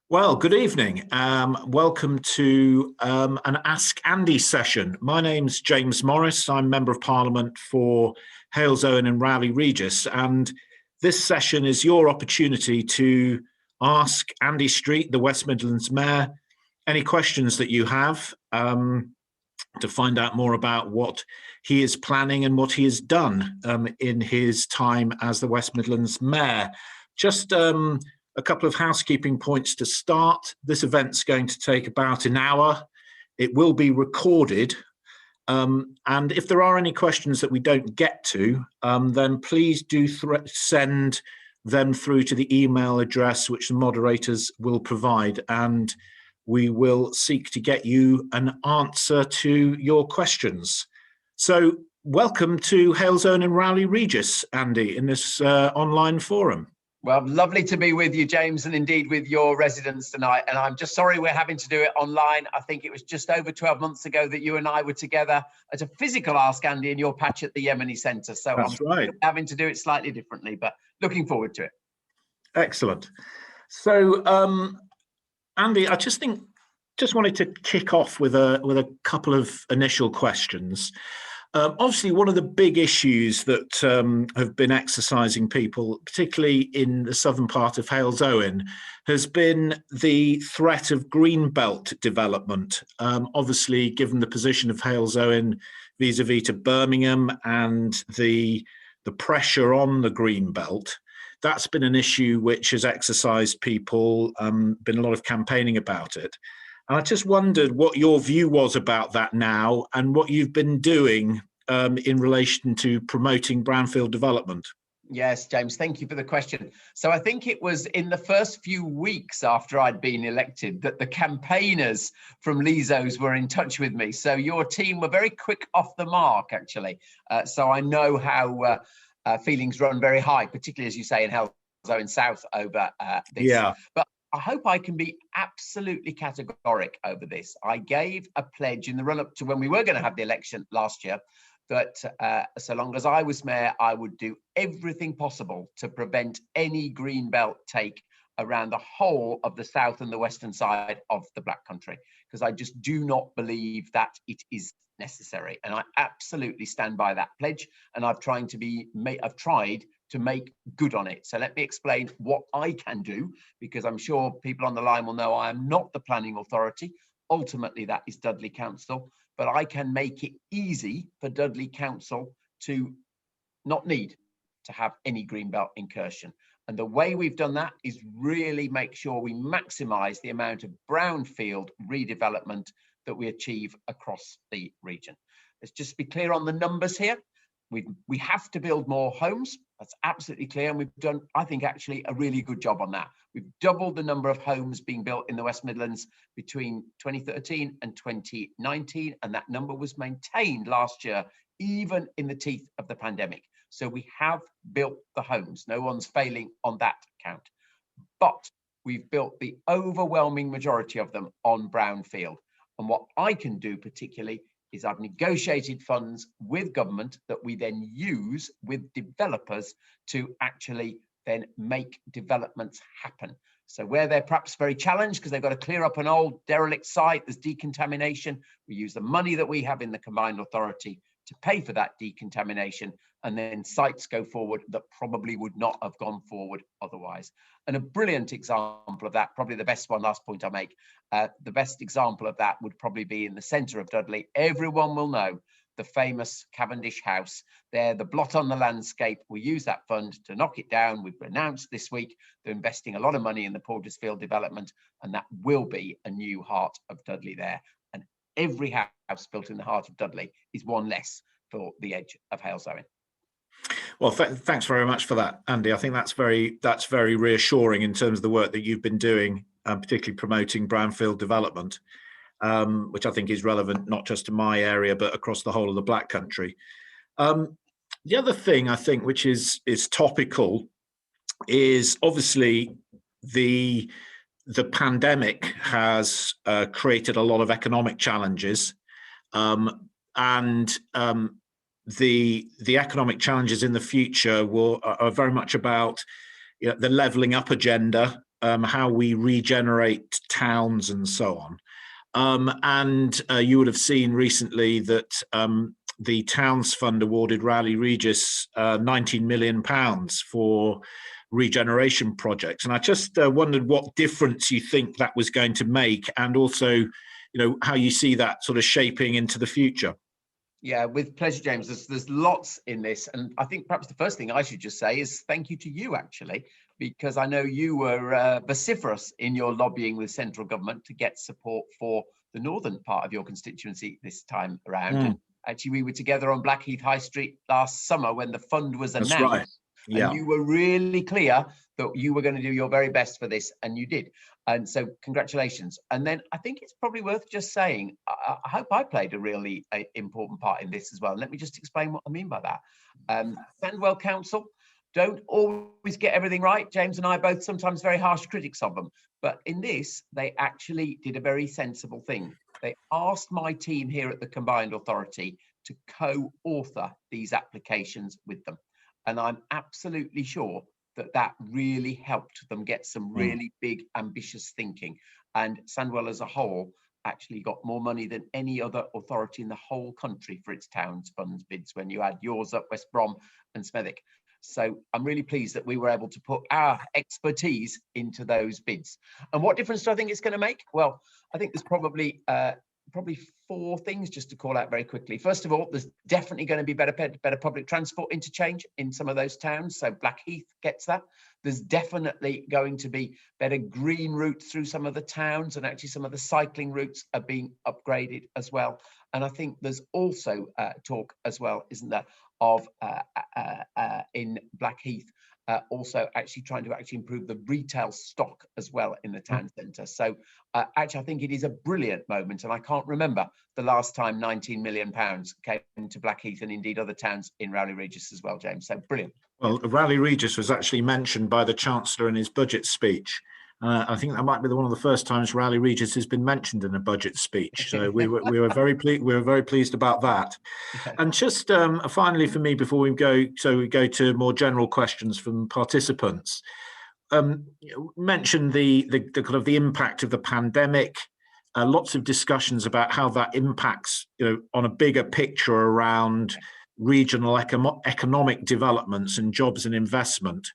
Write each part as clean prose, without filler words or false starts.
Well, good evening. Welcome to an Ask Andy session. My name's James Morris. I'm Member of Parliament for Halesowen and Rowley Regis. And this session is your opportunity to ask Andy Street, the West Midlands Mayor, any questions that you have to find out more about what he is planning and what he has done in his time as the West Midlands Mayor. Just a couple of housekeeping points to start. This event's going to take about an hour. It will be recorded. And if there are any questions that we don't get to, then please do send them through to the email address which the moderators will provide, and we will seek to get you an answer to your questions. So welcome to Halesowen and Rowley Regis, Andy, in this online forum. Well, lovely to be with you, James, and indeed with your residents tonight. And I'm just sorry we're having to do it online. I think it was just over 12 months ago that you and I were together at a physical Ask Andy in your patch at the Yemeni Centre. So That's right. Having to do it slightly differently, but looking forward to it. Excellent. So, Andy, I just wanted to kick off with a couple of initial questions. Obviously, one of the big issues that have been exercising people, particularly in the southern part of Halesowen, has been the threat of Greenbelt development. Obviously, given the position of Halesowen vis-a-vis to Birmingham and the pressure on the Greenbelt, that's been an issue which has exercised people, been a lot of campaigning about it. And I just wondered what your view was about that now and what you've been doing in relation to promoting brownfield development. Yes, James, thank you for the question. So I think it was in the first few weeks after I'd been elected that the campaigners from Lezo's were in touch with me. So your team were very quick off the mark, actually. So I know how feelings run very high, particularly, as you say, in Halesowen South over this. Yeah. But I hope I can be absolutely categoric over this. I gave a pledge in the run-up to when we were going to have the election last year that so long as I was mayor, I would do everything possible to prevent any Greenbelt take around the whole of the south and the western side of the Black Country, because I just do not believe that it is necessary. And I absolutely stand by that pledge, and I've tried to make good on it. So let me explain what I can do, because I'm sure people on the line will know I am not the planning authority. Ultimately, that is Dudley Council, but I can make it easy for Dudley Council to not need to have any Greenbelt incursion. And the way we've done that is really make sure we maximise the amount of brownfield redevelopment that we achieve across the region. Let's just be clear on the numbers here. We have to build more homes. That's absolutely clear. And we've done, I think, actually a really good job on that. We've doubled the number of homes being built in the West Midlands between 2013 and 2019. And that number was maintained last year, even in the teeth of the pandemic. So we have built the homes. No one's failing on that count. But we've built the overwhelming majority of them on brownfield. And what I can do particularly is I've negotiated funds with government that we then use with developers to actually then make developments happen. So where they're perhaps very challenged because they've got to clear up an old derelict site, there's decontamination, we use the money that we have in the combined authority to pay for that decontamination, and then sites go forward that probably would not have gone forward otherwise. And a brilliant example of that, probably the best one, last point I make, the best example of that would probably be in the centre of Dudley. Everyone will know the famous Cavendish House. They're the blot on the landscape. We use that fund to knock it down. We've announced this week they're investing a lot of money in the Portersfield development, and that will be a new heart of Dudley there. And every house built in the heart of Dudley is one less for the edge of Halesowen. Well, thanks very much for that, Andy. I think that's very reassuring in terms of the work that you've been doing, particularly promoting brownfield development, which I think is relevant not just to my area but across the whole of the Black Country. The other thing I think which is topical is obviously the pandemic has created a lot of economic challenges, and the economic challenges in the future are very much about the levelling up agenda how we regenerate towns and so on. And you would have seen recently that the Towns Fund awarded Rowley Regis £19 million for regeneration projects. And I just wondered what difference you think that was going to make, and also, how you see that sort of shaping into the future. Yeah, with pleasure, James. There's lots in this. And I think perhaps the first thing I should just say is thank you to you, actually, because I know you were vociferous in your lobbying with central government to get support for the northern part of your constituency this time around. And actually, we were together on Blackheath High Street last summer when the fund was announced. That's right. Yeah. And you were really clear that you were going to do your very best for this, and you did. And so congratulations. And then I think it's probably worth just saying, I hope I played a really important part in this as well. Let me just explain what I mean by that. Sandwell Council don't always get everything right. James and I both sometimes very harsh critics of them. But in this, they actually did a very sensible thing. They asked my team here at the Combined Authority to co-author these applications with them. And I'm absolutely sure that that really helped them get some really big, ambitious thinking. And Sandwell as a whole actually got more money than any other authority in the whole country for its towns funds bids when you add yours up, West Brom and Smethwick. So I'm really pleased that we were able to put our expertise into those bids. And what difference do I think it's going to make? Well, I think there's probably four things just to call out very quickly. First of all, there's definitely going to be better public transport interchange in some of those towns. So Blackheath gets that. There's definitely going to be better green routes through some of the towns, and actually some of the cycling routes are being upgraded as well. And I think there's also talk as well, isn't there, of in Blackheath also actually trying to improve the retail stock as well in the town centre. So actually I think it is a brilliant moment, and I can't remember the last time £19 million came to Blackheath and indeed other towns in Rowley Regis as well, James. So brilliant. Well, Rowley Regis was actually mentioned by the Chancellor in his budget speech. I think that might be one of the first times Rowley Regis has been mentioned in a budget speech. So we were very pleased. We were very pleased about that. And just finally, for me, before we go to more general questions from participants. Mentioned the kind of the impact of the pandemic. Lots of discussions about how that impacts, on a bigger picture around regional economic developments and jobs and investment.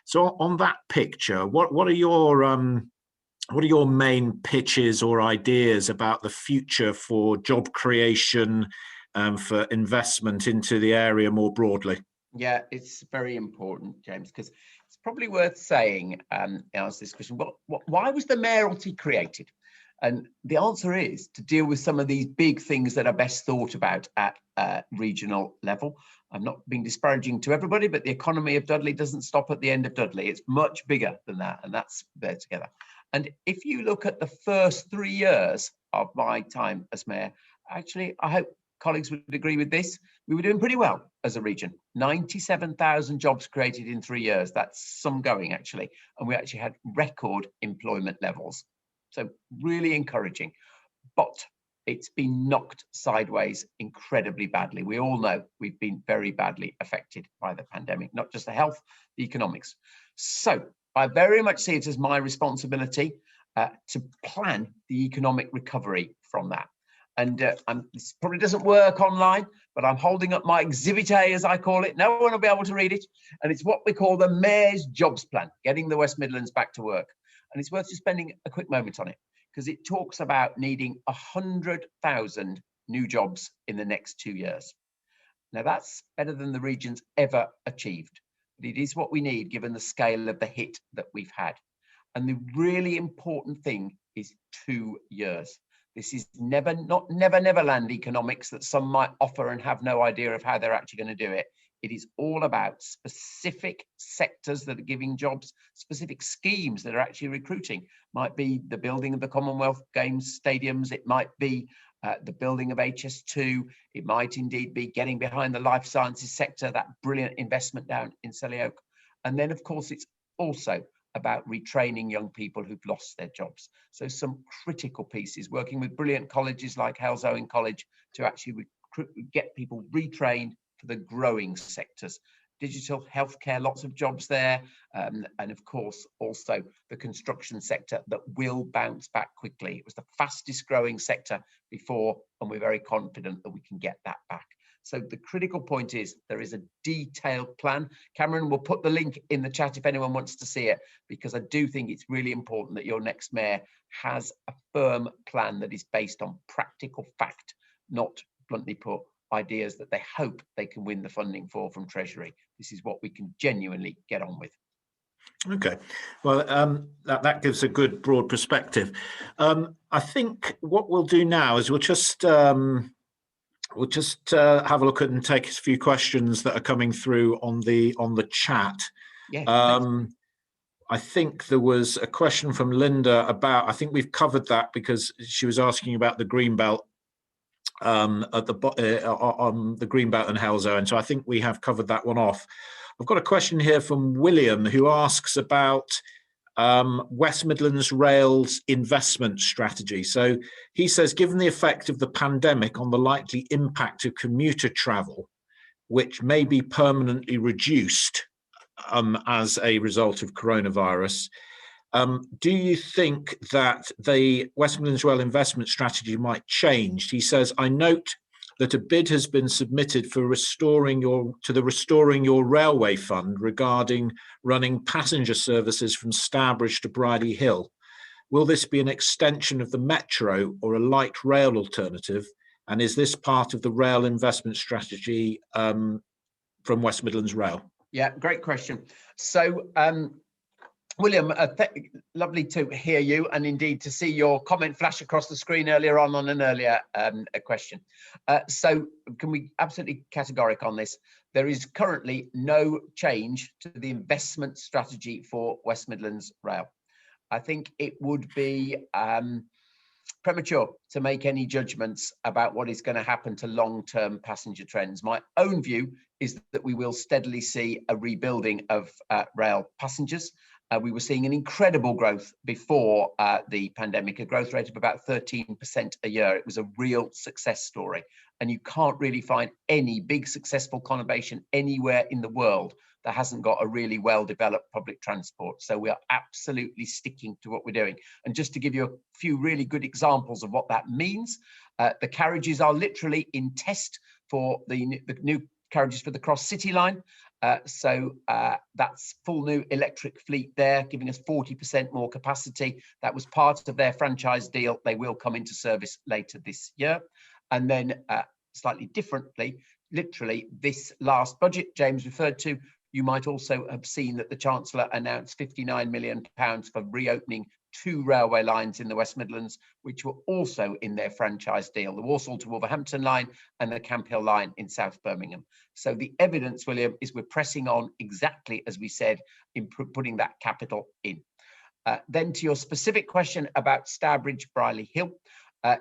So on that picture, what are your main pitches or ideas about the future for job creation, for investment into the area more broadly? Yeah, it's very important, James, because it's probably worth saying, answer this question, why was the mayoralty created? And the answer is to deal with some of these big things that are best thought about at regional level. I'm not being disparaging to everybody, but the economy of Dudley doesn't stop at the end of Dudley. It's much bigger than that, and that's there together. And if you look at the first 3 years of my time as mayor, actually, I hope colleagues would agree with this, we were doing pretty well as a region. 97,000 jobs created in 3 years. That's some going, actually. And we actually had record employment levels. So really encouraging. But it's been knocked sideways incredibly badly. We all know we've been very badly affected by the pandemic, not just the health, the economics. So I very much see it as my responsibility to plan the economic recovery from that. And this probably doesn't work online, but I'm holding up my Exhibit A, as I call it. No one will be able to read it. And it's what we call the Mayor's Jobs Plan, getting the West Midlands back to work. And it's worth just spending a quick moment on it, because it talks about needing 100,000 new jobs in the next 2 years. Now, that's better than the region's ever achieved, but it is what we need given the scale of the hit that we've had. And the really important thing is 2 years. This is never land economics that some might offer and have no idea of how they're actually going to do it. It is all about specific sectors that are giving jobs, specific schemes that are actually recruiting. Might be the building of the Commonwealth Games stadiums. It might be the building of HS2. It might indeed be getting behind the life sciences sector, that brilliant investment down in Selly Oak. And then, of course, it's also about retraining young people who've lost their jobs. So some critical pieces, working with brilliant colleges like Halesowen College to actually get people retrained for the growing sectors digital healthcare, lots of jobs there, and of course also the construction sector that will bounce back quickly. It was the fastest growing sector before, and we're very confident that we can get that back. So the critical point is there is a detailed plan. Cameron will put the link in the chat if anyone wants to see it, because I do think it's really important that your next mayor has a firm plan that is based on practical fact, not, bluntly put, ideas that they hope they can win the funding for from Treasury. This is what we can genuinely get on with. Okay, well, that gives a good broad perspective. I think what we'll do now is we'll just have a look at and take a few questions that are coming through on the chat. Yeah. I think there was a question from Linda about, I think we've covered that because she was asking about the Greenbelt on the Greenbelt and Halesowen. So I think we have covered that one off. I've got a question here from William who asks about West Midlands Rail's investment strategy. So he says, given the effect of the pandemic on the likely impact of commuter travel, which may be permanently reduced as a result of coronavirus, do you think that the West Midlands Rail investment strategy might change? He says, I note that a bid has been submitted for Restoring Your Railway Fund regarding running passenger services from Stourbridge to Bridie Hill. Will this be an extension of the metro or a light rail alternative? And is this part of the rail investment strategy from West Midlands Rail? Yeah, great question. So, William, lovely to hear you, and indeed to see your comment flash across the screen earlier on an earlier question. So can we absolutely categoric on this? There is currently no change to the investment strategy for West Midlands Rail. I think it would be premature to make any judgments about what is going to happen to long-term passenger trends. My own view is that we will steadily see a rebuilding of rail passengers. We were seeing an incredible growth before the pandemic, a growth rate of about 13% a year. It was a real success story. And you can't really find any big successful conurbation anywhere in the world that hasn't got a really well-developed public transport. So we are absolutely sticking to what we're doing. And just to give you a few really good examples of what that means, the carriages are literally in test for the new carriages for the Cross City line. So that's full new electric fleet there, giving us 40% more capacity. That was part of their franchise deal. They will come into service later this year. And then slightly differently, literally this last budget James referred to, you might also have seen that the Chancellor announced £59 million for reopening 2 railway lines in the West Midlands, which were also in their franchise deal, the Walsall to Wolverhampton line and the Camp Hill line in South Birmingham. So the evidence, William, is we're pressing on exactly as we said in putting that capital in. Then to your specific question about Stourbridge, Bridie Hill,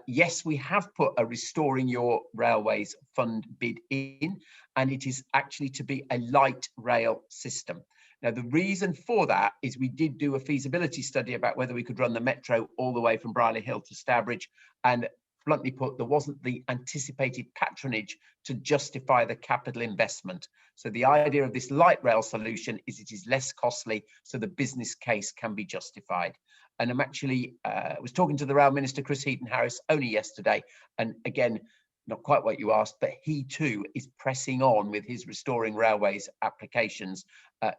yes, we have put a Restoring Your Railways Fund bid in, and it is actually to be a light rail system. Now, the reason for that is we did do a feasibility study about whether we could run the metro all the way from Bridie Hill to Stourbridge, and bluntly put, there wasn't the anticipated patronage to justify the capital investment. So the idea of this light rail solution is it is less costly, so the business case can be justified. And I'm actually was talking to the Rail Minister, Chris Heaton-Harris, only yesterday, and again, not quite what you asked, but he too is pressing on with his Restoring Railways applications,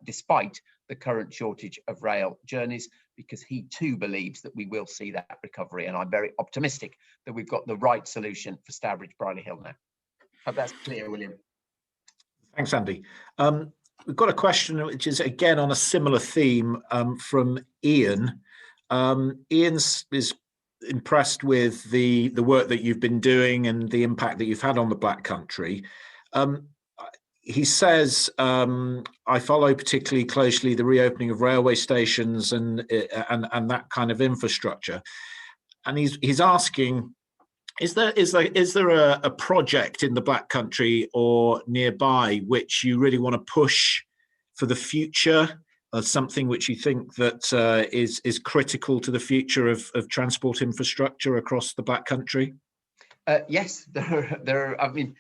despite the current shortage of rail journeys, because he too believes that we will see that recovery. And I'm very optimistic that we've got the right solution for Stourbridge, Bridie Hill now. Hope that's clear, William. Thanks, Andy. We've got a question which is again on a similar theme from Ian. Ian is impressed with the work that you've been doing and the impact that you've had on the Black Country. He says, I follow particularly closely the reopening of railway stations and that kind of infrastructure. And he's asking, is there a project in the Black Country or nearby which you really want to push for the future? Something which you think that is critical to the future of transport infrastructure across the Black Country? Yes, there are. I mean,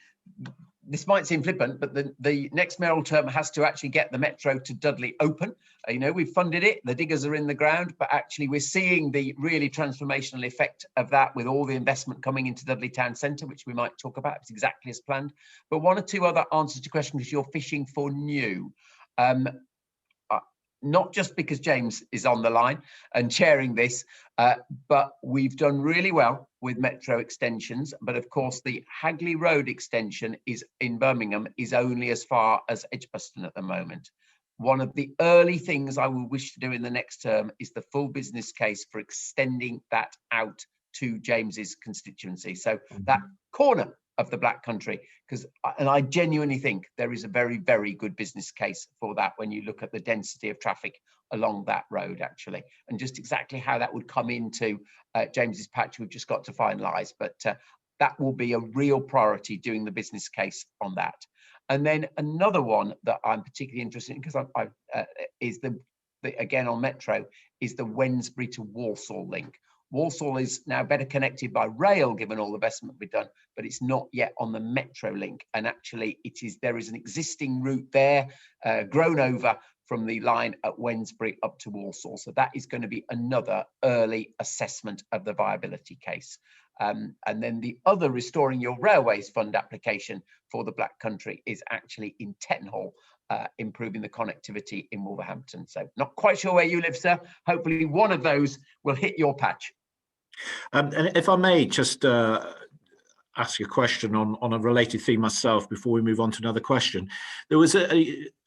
this might seem flippant, but the next mayoral term has to actually get the metro to Dudley open. We've funded it, the diggers are in the ground, but actually we're seeing the really transformational effect of that with all the investment coming into Dudley Town Centre, which we might talk about. It's exactly as planned. But one or two other answers to questions, because you're fishing for new. Not just because James is on the line and chairing this, but we've done really well with metro extensions. But of course, the Hagley Road extension in Birmingham is only as far as Edgbaston at the moment. One of the early things I will wish to do in the next term is the full business case for extending that out to James's constituency. So that corner of the Black Country, and I genuinely think there is a very, very good business case for that when you look at the density of traffic along that road, actually, and just exactly how that would come into James's patch. We've just got to finalise, but that will be a real priority, doing the business case on that. And then another one that I'm particularly interested in, because is again on metro, is the Wednesbury to Walsall link. Walsall is now better connected by rail, given all the investment we've done, but it's not yet on the metro link. And actually, there is an existing route there, grown over from the line at Wednesbury up to Walsall. So that is going to be another early assessment of the viability case. And then the other Restoring Your Railways Fund application for the Black Country is actually in Tettenhall, improving the connectivity in Wolverhampton. So not quite sure where you live, sir. Hopefully one of those will hit your patch. And if I may just ask a question on a related theme myself before we move on to another question. There was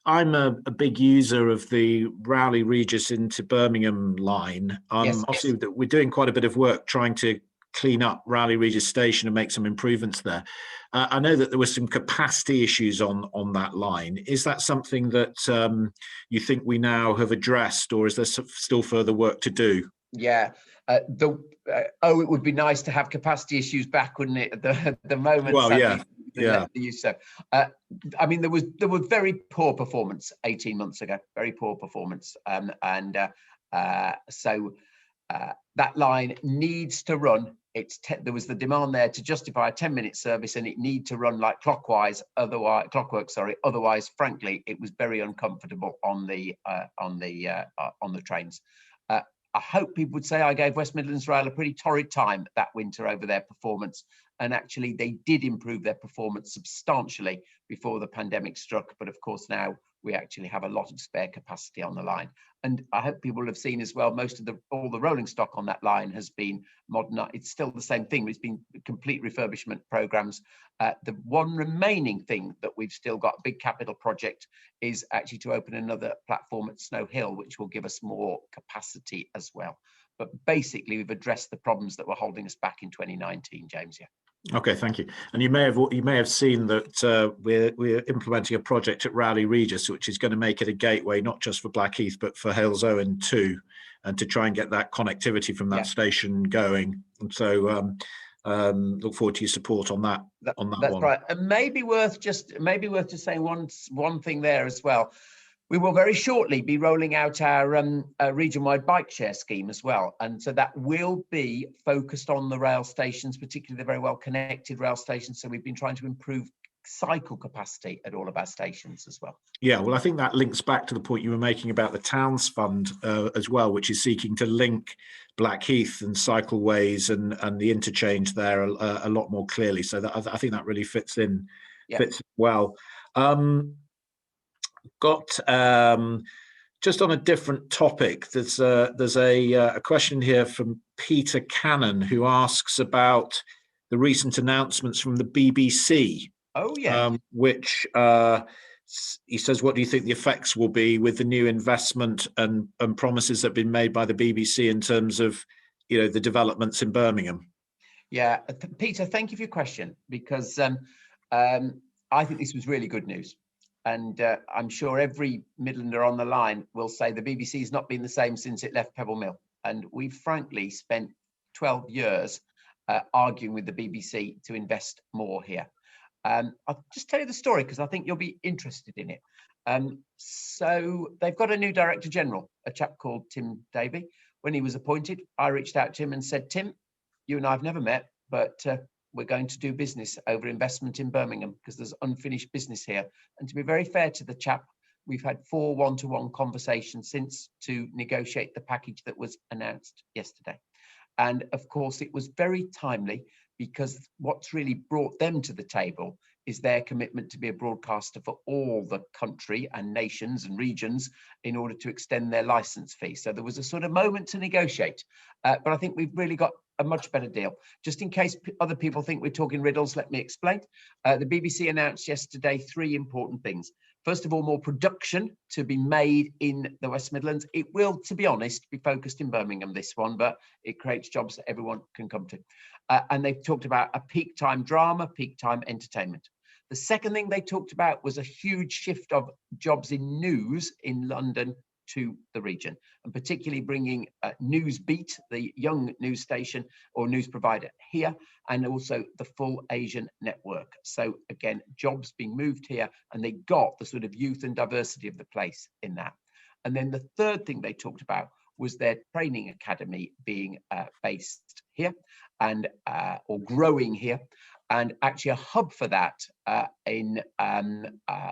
I'm a big user of the Rowley Regis into Birmingham line. Yes. Obviously, we're doing quite a bit of work trying to clean up Rowley Regis station and make some improvements there. I know that there were some capacity issues on that line. Is that something that you think we now have addressed, or is there still further work to do? Yeah. It would be nice to have capacity issues back, wouldn't it? At the moment, well, sadly, yeah. So, I mean, there was very poor performance 18 months ago. Very poor performance, so that line needs to run. There was the demand there to justify a 10-minute service, and it need to run like clockwork. Otherwise, frankly, it was very uncomfortable on the trains. I hope people would say I gave West Midlands Rail a pretty torrid time that winter over their performance. And actually, they did improve their performance substantially before the pandemic struck. But of course, now we actually have a lot of spare capacity on the line. And I hope people have seen as well, all the rolling stock on that line has been modernized. It's still the same thing, but it's been complete refurbishment programs. The one remaining thing that we've still got, a big capital project, is actually to open another platform at Snow Hill, which will give us more capacity as well. But basically, we've addressed the problems that were holding us back in 2019, James. Yeah. Okay, thank you. And you may have seen that we're implementing a project at Rowley Regis, which is going to make it a gateway not just for Blackheath but for Halesowen too, and to try and get that connectivity from that station going. And so look forward to your support on that. That's one. Right. And maybe worth just saying one thing there as well. We will very shortly be rolling out our region-wide bike share scheme as well. And so that will be focused on the rail stations, particularly the very well-connected rail stations. So we've been trying to improve cycle capacity at all of our stations as well. Yeah, well, I think that links back to the point you were making about the Towns Fund as well, which is seeking to link Blackheath and cycleways and the interchange there a lot more clearly. So that, I think that really fits in well. Just on a different topic, there's a question here from Peter Cannon, who asks about the recent announcements from the BBC. Oh yeah. Which he says, what do you think the effects will be with the new investment and promises that have been made by the BBC in terms of the developments in Birmingham? Yeah, Peter, thank you for your question, because I think this was really good news. And I'm sure every Midlander on the line will say the BBC has not been the same since it left Pebble Mill. And we've frankly spent 12 years arguing with the BBC to invest more here. I'll just tell you the story because I think you'll be interested in it. So they've got a new Director General, a chap called Tim Davey. When he was appointed, I reached out to him and said, Tim, you and I have never met, but we're going to do business over investment in Birmingham because there's unfinished business here. And to be very fair to the chap, we've had 4 one-to-one conversations since to negotiate the package that was announced yesterday. And of course, it was very timely because what's really brought them to the table is their commitment to be a broadcaster for all the country and nations and regions in order to extend their license fee. So there was a sort of moment to negotiate, but I think we've really got a much better deal. Just in case other people think we're talking riddles, let me explain. The BBC announced yesterday 3 important things. First of all, more production to be made in the West Midlands. It will, to be honest, be focused in Birmingham, this one, but it creates jobs that everyone can come to. And they've talked about a peak time drama, peak time entertainment. The second thing they talked about was a huge shift of jobs in news in London to the region, and particularly bringing Newsbeat, the young news station or news provider here, and also the full Asian network. So again, jobs being moved here, and they got the sort of youth and diversity of the place in that. And then the third thing they talked about was their training academy being based here and or growing here, and actually a hub for that in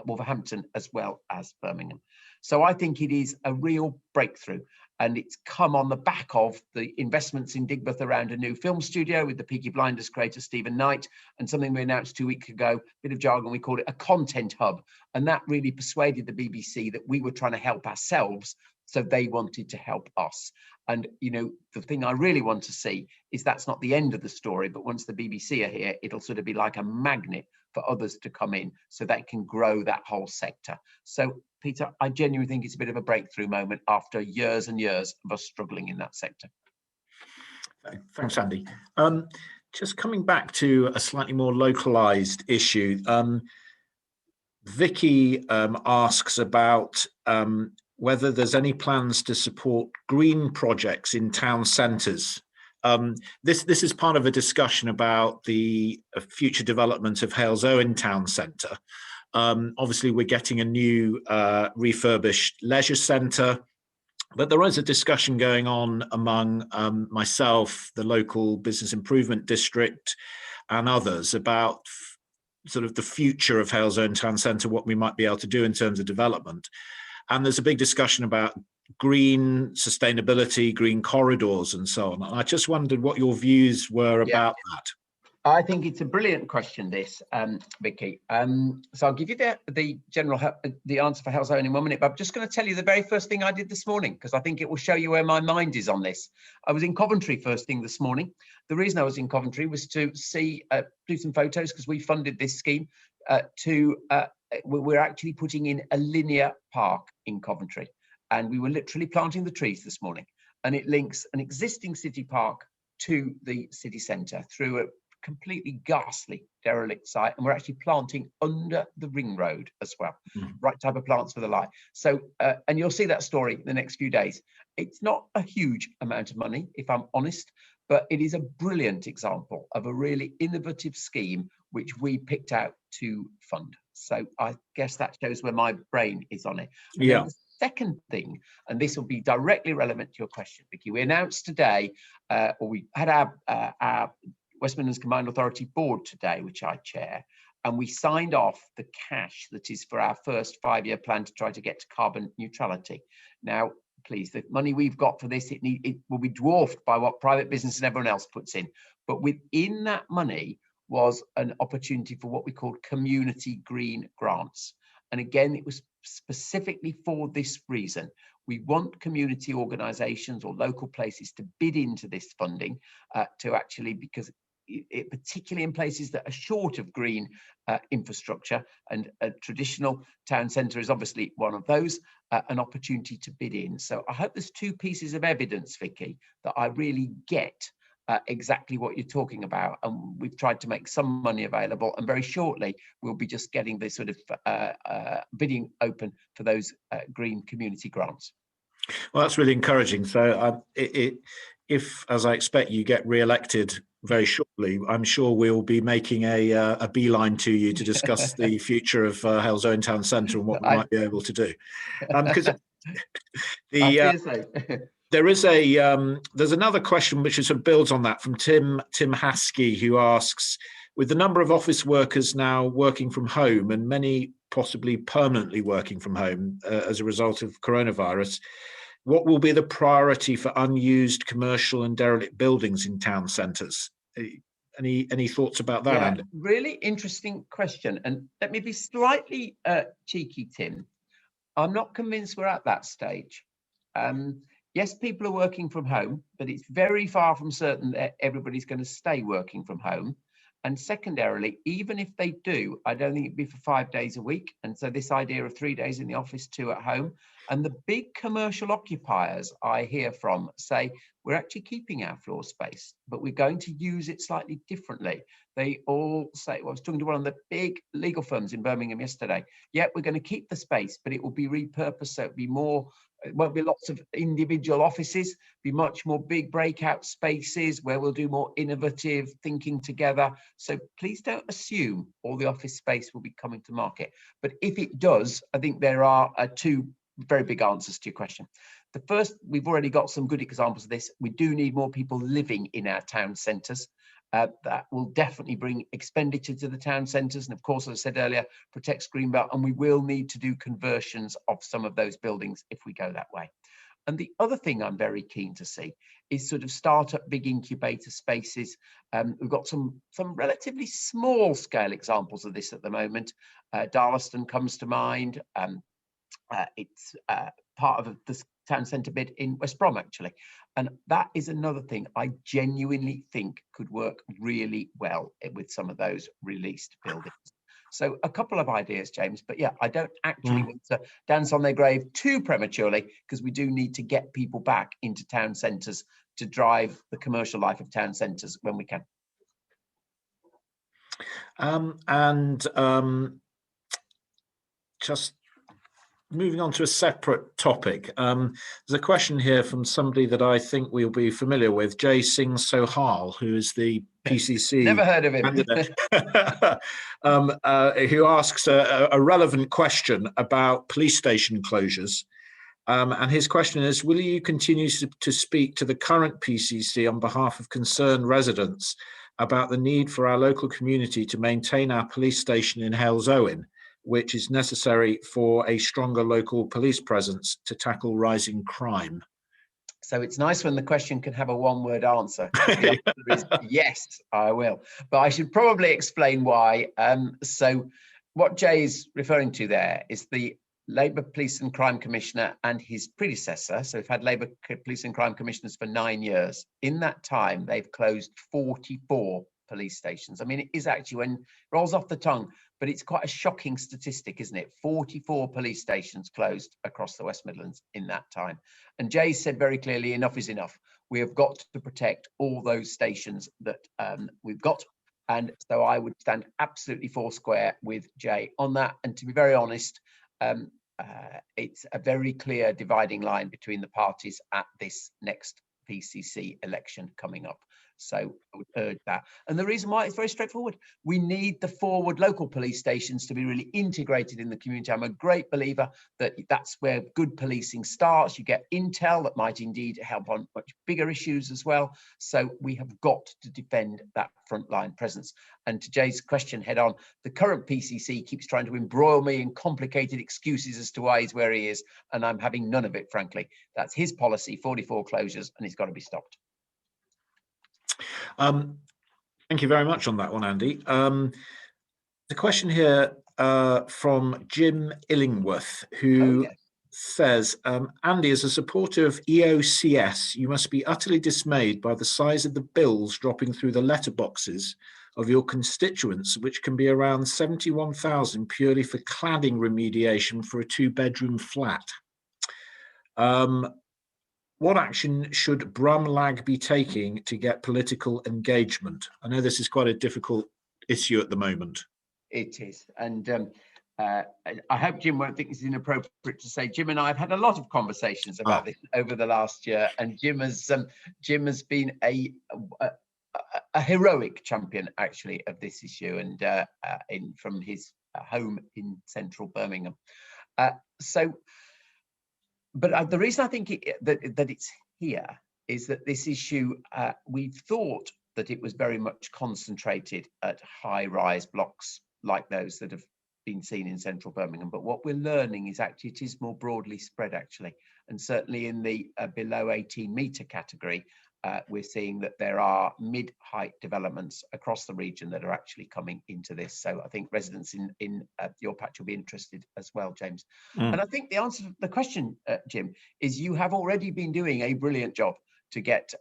Wolverhampton as well as Birmingham. So I think it is a real breakthrough, and it's come on the back of the investments in Digbeth around a new film studio with the Peaky Blinders creator Stephen Knight, and something we announced 2 weeks ago, bit of jargon, we called it a content hub. And that really persuaded the BBC that we were trying to help ourselves, so they wanted to help us. And, you know, the thing I really want to see is that's not the end of the story, but once the BBC are here, it'll sort of be like a magnet for others to come in so that can grow that whole sector. So, Peter, I genuinely think it's a bit of a breakthrough moment after years and years of us struggling in that sector. Thanks, Andy. Just coming back to a slightly more localized issue, Vicky asks about whether there's any plans to support green projects in town centres. This is part of a discussion about the future development of Halesowen town centre. Obviously, we're getting a new refurbished leisure centre, but there is a discussion going on among myself, the local business improvement district, and others about sort of the future of Halesowen town centre, what we might be able to do in terms of development. And there's a big discussion about green sustainability, green corridors, and so on. And I just wondered what your views were about that. I think it's a brilliant question, this, Vicky. So I'll give you the general answer for Halesowen in 1 minute, but I'm just going to tell you the very first thing I did this morning, because I think it will show you where my mind is on this. I was in Coventry first thing this morning. The reason I was in Coventry was to see, do some photos, because we funded this scheme we're actually putting in a linear park in Coventry, and we were literally planting the trees this morning, and it links an existing city park to the city centre through a completely ghastly derelict site, and we're actually planting under the ring road as well. Right type of plants for the light. So and you'll see that story in the next few days. It's not a huge amount of money, if I'm honest, but it is a brilliant example of a really innovative scheme which we picked out to fund. So I guess that shows where my brain is on it. Yeah. The second thing, and this will be directly relevant to your question, Vicky, we announced today, or we had our West Midlands Combined Authority board today, which I chair, and we signed off the cash that is for our first 5-year plan to try to get to carbon neutrality. Now, please, the money we've got for this, it will be dwarfed by what private business and everyone else puts in. But within that money was an opportunity for what we called community green grants. And again, it was specifically for this reason. We want community organisations or local places to bid into this funding to actually, because it, particularly in places that are short of green infrastructure, and a traditional town centre is obviously one of those, an opportunity to bid in. So I hope there's 2 pieces of evidence, Vicky, that I really get exactly what you're talking about, and we've tried to make some money available, and very shortly we'll be just getting this sort of bidding open for those green community grants. Well, that's really encouraging. So if, as I expect, you get re-elected very shortly, I'm sure we'll be making a beeline to you to discuss the future of Halesowen Town Centre and what we might be able to do. Because I fear so. There is there's another question which sort of builds on that from Tim Haskey, who asks, with the number of office workers now working from home and many possibly permanently working from home as a result of coronavirus, what will be the priority for unused commercial and derelict buildings in town centres? Any thoughts about that, Yeah, Andy? really interesting question. And let me be slightly cheeky, Tim. I'm not convinced we're at that stage. Yes, people are working from home, but it's very far from certain that everybody's going to stay working from home. And secondarily, even if they do, I don't think it'd be for 5 days a week. And so this idea of 3 days in the office, 2 at home, and the big commercial occupiers I hear from say, we're actually keeping our floor space, but we're going to use it slightly differently. They all say, well, I was talking to one of the big legal firms in Birmingham yesterday. Yeah, we're going to keep the space, but it will be repurposed. So it'll be more, it won't be lots of individual offices, be much more big breakout spaces where we'll do more innovative thinking together. So please don't assume all the office space will be coming to market. But if it does, I think there are two very big answers to your question. The first, we've already got some good examples of this. We do need more people living in our town centres. That will definitely bring expenditure to the town centres. And of course, as I said earlier, protects Greenbelt. And we will need to do conversions of some of those buildings if we go that way. And the other thing I'm very keen to see is sort of startup big incubator spaces. We've got some relatively small scale examples of this at the moment. Darlaston comes to mind. It's part of the town centre bid in West Brom, actually. And that is another thing I genuinely think could work really well with some of those released buildings. So a couple of ideas, James, but yeah, I don't actually want to dance on their grave too prematurely, because we do need to get people back into town centres to drive the commercial life of town centres when we can. Just moving on to a separate topic, there's a question here from somebody that I think we'll be familiar with, Jay Singh Sohal, who is the PCC. Never heard of him. Who asks a relevant question about police station closures. And his question is, will you continue to speak to the current PCC on behalf of concerned residents about the need for our local community to maintain our police station in Halesowen, which is necessary for a stronger local police presence to tackle rising crime? So it's nice when the question can have a one-word answer. The answer is yes, I will. But I should probably explain why. So what Jay is referring to there is the Labour Police and Crime Commissioner and his predecessor. So we've had Labour Police and Crime Commissioners for 9 years. In that time, they've closed 44 police stations. I mean, it is actually, when it rolls off the tongue, but it's quite a shocking statistic, isn't it? 44 police stations closed across the West Midlands in that time. And Jay said very clearly, enough is enough. We have got to protect all those stations that we've got. And so I would stand absolutely foursquare with Jay on that. And to be very honest, it's a very clear dividing line between the parties at this next PCC election coming up. So I would urge that. And the reason why, it's very straightforward. We need the forward local police stations to be really integrated in the community. I'm a great believer that that's where good policing starts. You get intel that might indeed help on much bigger issues as well. So we have got to defend that frontline presence. And to Jay's question head on, the current PCC keeps trying to embroil me in complicated excuses as to why he's where he is. And I'm having none of it, frankly. That's his policy, 44 closures, and it's got to be stopped. Thank you very much on that one, Andy. The question here from Jim Illingworth, who says, Andy, as a supporter of EOCS, you must be utterly dismayed by the size of the bills dropping through the letterboxes of your constituents, which can be around 71,000 purely for cladding remediation for a 2-bedroom flat. What action should Brumlag be taking to get political engagement? I know this is quite a difficult issue at the moment. It is. And I hope Jim won't think this is inappropriate to say. Jim and I have had a lot of conversations about this over the last year. And Jim has been a heroic champion, actually, of this issue, and from his home in central Birmingham. But the reason I think that it's here is that this issue, we thought that it was very much concentrated at high-rise blocks like those that have been seen in central Birmingham. But what we're learning is actually it is more broadly spread, actually. And certainly in the below 18-metre category, we're seeing that there are mid-height developments across the region that are actually coming into this. So I think residents in your patch will be interested as well, James. And I think the answer to the question, Jim, is you have already been doing a brilliant job to get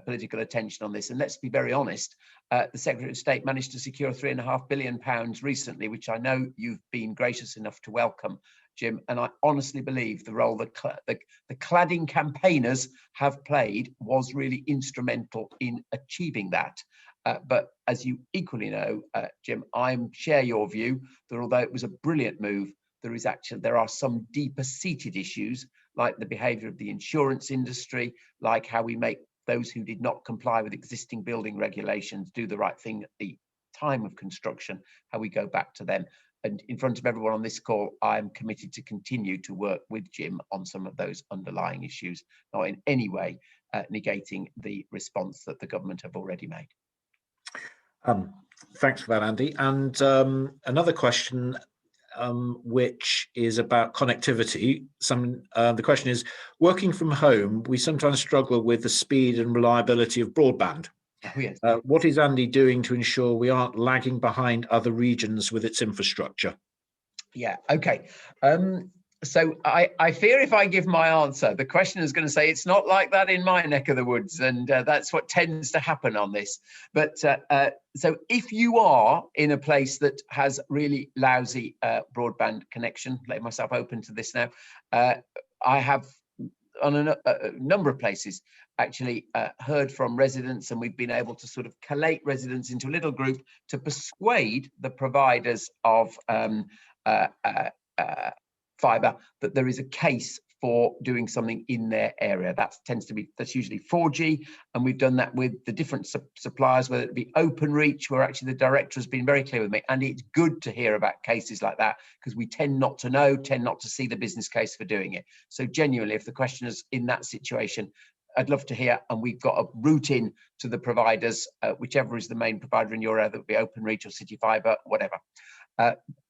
political attention on this. And let's be very honest, the Secretary of State managed to secure £3.5 billion recently, which I know you've been gracious enough to welcome, Jim. And I honestly believe the role the cladding campaigners have played was really instrumental in achieving that. But as you equally know, Jim, I share your view that although it was a brilliant move, there are some deeper seated issues like the behaviour of the insurance industry, like how we make those who did not comply with existing building regulations do the right thing at the time of construction, how we go back to them. And in front of everyone on this call, I'm committed to continue to work with Jim on some of those underlying issues, not in any way negating the response that the government have already made. Thanks for that, Andy. And another question, which is about connectivity. The question is, working from home, we sometimes struggle with the speed and reliability of broadband. Oh, yes. What is Andy doing to ensure we aren't lagging behind other regions with its infrastructure? Yeah, okay. So I fear if I give my answer, the questioner is going to say it's not like that in my neck of the woods, and that's what tends to happen on this. But so if you are in a place that has really lousy broadband connection, letting myself open to this now, I have on a number of places actually heard from residents, and we've been able to sort of collate residents into a little group to persuade the providers of fibre that there is a case for doing something in their area. That's usually 4G, and we've done that with the different suppliers, whether it be Openreach, where actually the director has been very clear with me, and it's good to hear about cases like that because we tend not to see the business case for doing it. So genuinely, if the questioner's in that situation, I'd love to hear, and we've got a route in to the providers, whichever is the main provider in your area, that would be Openreach or City Fibre, whatever.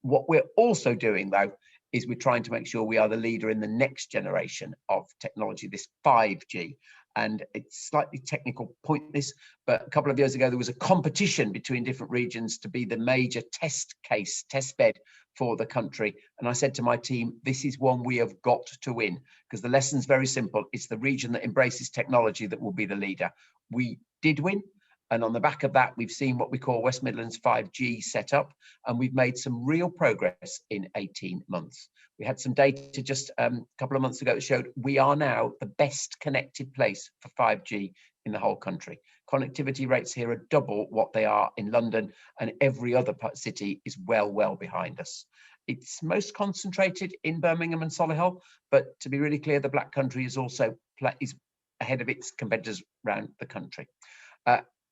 What we're also doing, though, is we're trying to make sure we are the leader in the next generation of technology, this 5G. And it's slightly technical point this, but a couple of years ago, there was a competition between different regions to be the major test bed for the country. And I said to my team, this is one we have got to win, because the lesson's very simple. It's the region that embraces technology that will be the leader. We did win. And on the back of that, we've seen what we call West Midlands 5G set up, and we've made some real progress in 18 months. We had some data just a couple of months ago that showed we are now the best connected place for 5G in the whole country. Connectivity rates here are double what they are in London, and every other city is well behind us. It's most concentrated in Birmingham and Solihull, but to be really clear, the Black Country is also ahead of its competitors around the country.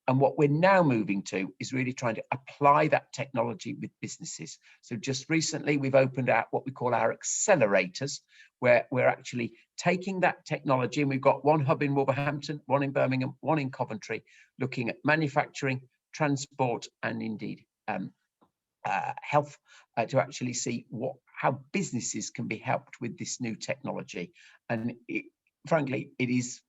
And what we're now moving to is really trying to apply that technology with businesses. So just recently, we've opened out what we call our accelerators, where we're actually taking that technology, and we've got one hub in Wolverhampton, one in Birmingham, one in Coventry, looking at manufacturing, transport, and indeed health, to actually see how businesses can be helped with this new technology. And frankly, it is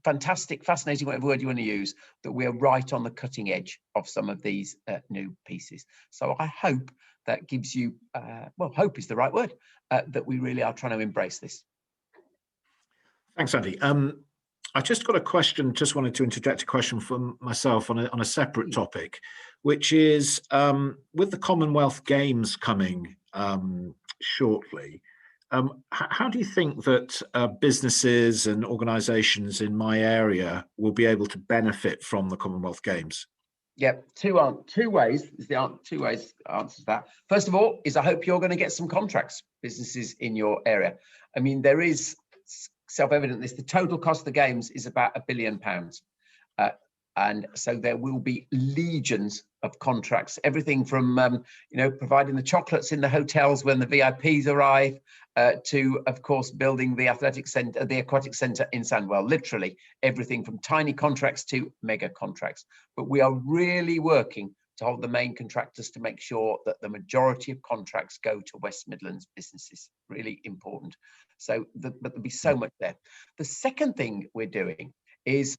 fantastic, fascinating, whatever word you want to use, that we're right on the cutting edge of some of these new pieces. So I hope that gives you, hope is the right word, that we really are trying to embrace this. Thanks, Andy. I just got a question, just wanted to interject a question from myself on a separate topic, which is with the Commonwealth Games coming shortly, how do you think that businesses and organisations in my area will be able to benefit from the Commonwealth Games? Yeah, two ways. Two ways answers that. First of all, is I hope you're going to get some contracts, businesses in your area. I mean, there is self-evident this. The total cost of the Games is about £1 billion. And so there will be legions of contracts, everything from providing the chocolates in the hotels when the VIPs arrive, to, of course, building the aquatic centre in Sandwell. Literally everything from tiny contracts to mega contracts. But we are really working to hold the main contractors to make sure that the majority of contracts go to West Midlands businesses. Really important. So but there'll be so much there. The second thing we're doing is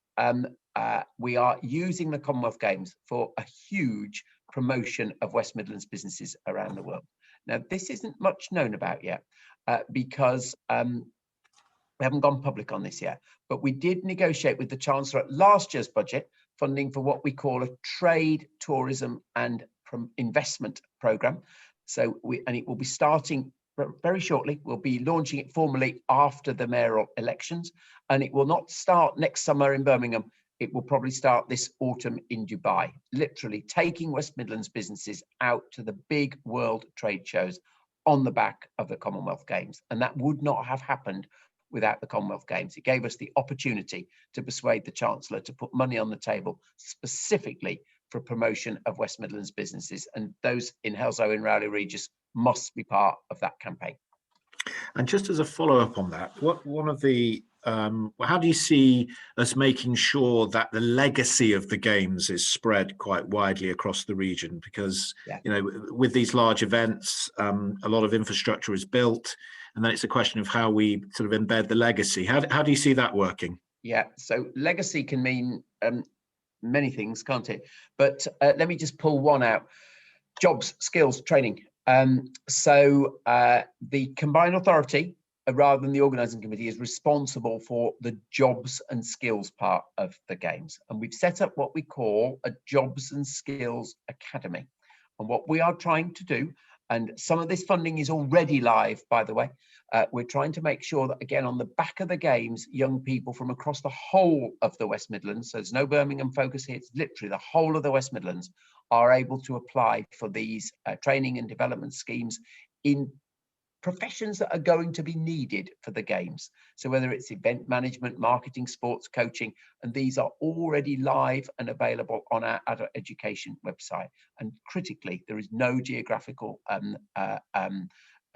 we are using the Commonwealth Games for a huge promotion of West Midlands businesses around the world. Now, this isn't much known about yet because we haven't gone public on this yet, but we did negotiate with the Chancellor at last year's budget funding for what we call a trade, tourism and investment programme. So it will be starting very shortly. We'll be launching it formally after the mayoral elections, and it will not start next summer in Birmingham. It will probably start this autumn in Dubai, literally taking West Midlands businesses out to the big world trade shows on the back of the Commonwealth Games. And that would not have happened without the Commonwealth Games. It gave us the opportunity to persuade the Chancellor to put money on the table specifically for promotion of West Midlands businesses, and those in Halesowen and Rowley Regis must be part of that campaign. And just as a follow-up on that, how do you see us making sure that the legacy of the Games is spread quite widely across the region? Because with these large events, a lot of infrastructure is built, and then it's a question of how we sort of embed the legacy. How do you see that working? Yeah, so legacy can mean many things, can't it? But let me just pull one out: jobs, skills, training. So the combined authority, rather than the organising committee, is responsible for the jobs and skills part of the Games. And we've set up what we call a Jobs and Skills Academy. And what we are trying to do, and some of this funding is already live, by the way, we're trying to make sure that, again, on the back of the Games, young people from across the whole of the West Midlands, so there's no Birmingham focus here, it's literally the whole of the West Midlands, are able to apply for these training and development schemes in professions that are going to be needed for the Games. So whether it's event management, marketing, sports coaching, and these are already live and available on our adult education website. And critically, there is no geographical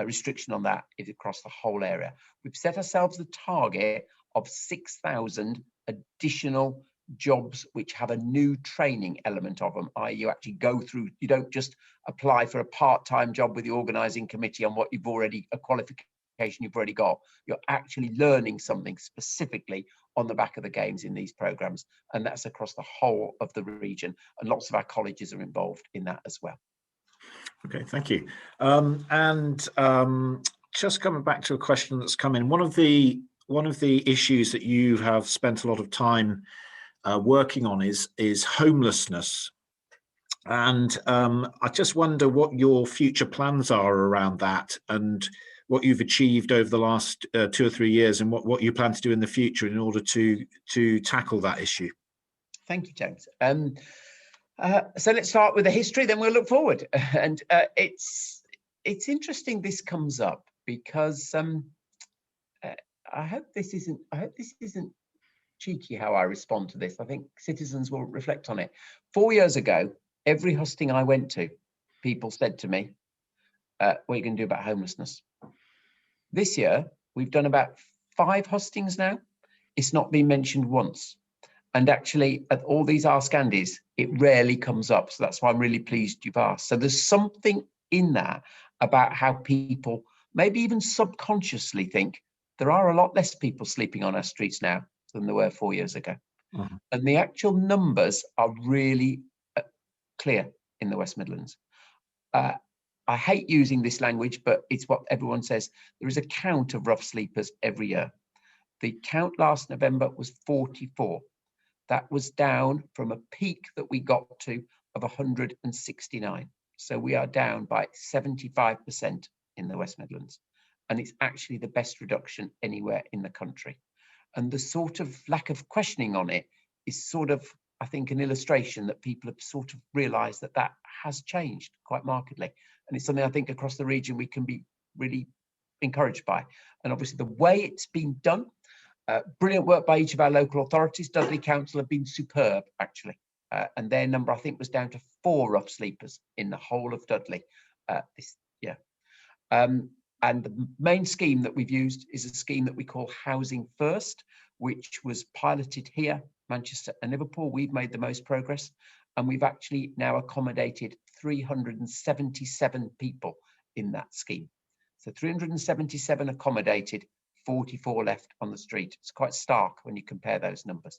restriction on that. It's across the whole area. We've set ourselves the target of 6,000 additional jobs which have a new training element of them, i.e. you actually go through, you don't just apply for a part-time job with the organising committee on what you've already, a qualification you've already got. You're actually learning something specifically on the back of the Games in these programmes, and that's across the whole of the region, and lots of our colleges are involved in that as well. Okay, thank you. Just coming back to a question that's come in, one of the issues that you have spent a lot of time working on is homelessness, and I just wonder what your future plans are around that, and what you've achieved over the last 2 or 3 years, and what you plan to do in the future in order to tackle that issue. Thank you, James. So let's start with the history, then we'll look forward. And it's interesting this comes up because I hope this isn't cheeky how I respond to this. I think citizens will reflect on it. 4 years ago, every hosting I went to, people said to me, what are you going to do about homelessness? This year, we've done about 5 hostings now. It's not been mentioned once. And actually, at all these Ask Andys, it rarely comes up. So that's why I'm really pleased you've asked. So there's something in that about how people maybe even subconsciously think there are a lot less people sleeping on our streets now than there were 4 years ago. Mm-hmm. And the actual numbers are really clear in the West Midlands. I hate using this language, but it's what everyone says. There is a count of rough sleepers every year. The count last November was 44. That was down from a peak that we got to of 169. So we are down by 75% in the West Midlands. And it's actually the best reduction anywhere in the country. And the sort of lack of questioning on it is sort of, I think, an illustration that people have sort of realised that that has changed quite markedly. And it's something I think across the region we can be really encouraged by. And obviously the way it's been done, Brilliant work by each of our local authorities. Dudley Council have been superb, actually. And their number, I think, was down to 4 rough sleepers in the whole of Dudley this year. And the main scheme that we've used is a scheme that we call Housing First, which was piloted here, Manchester and Liverpool. We've made the most progress, and we've actually now accommodated 377 people in that scheme. So 377 accommodated, 44 left on the street. It's quite stark when you compare those numbers.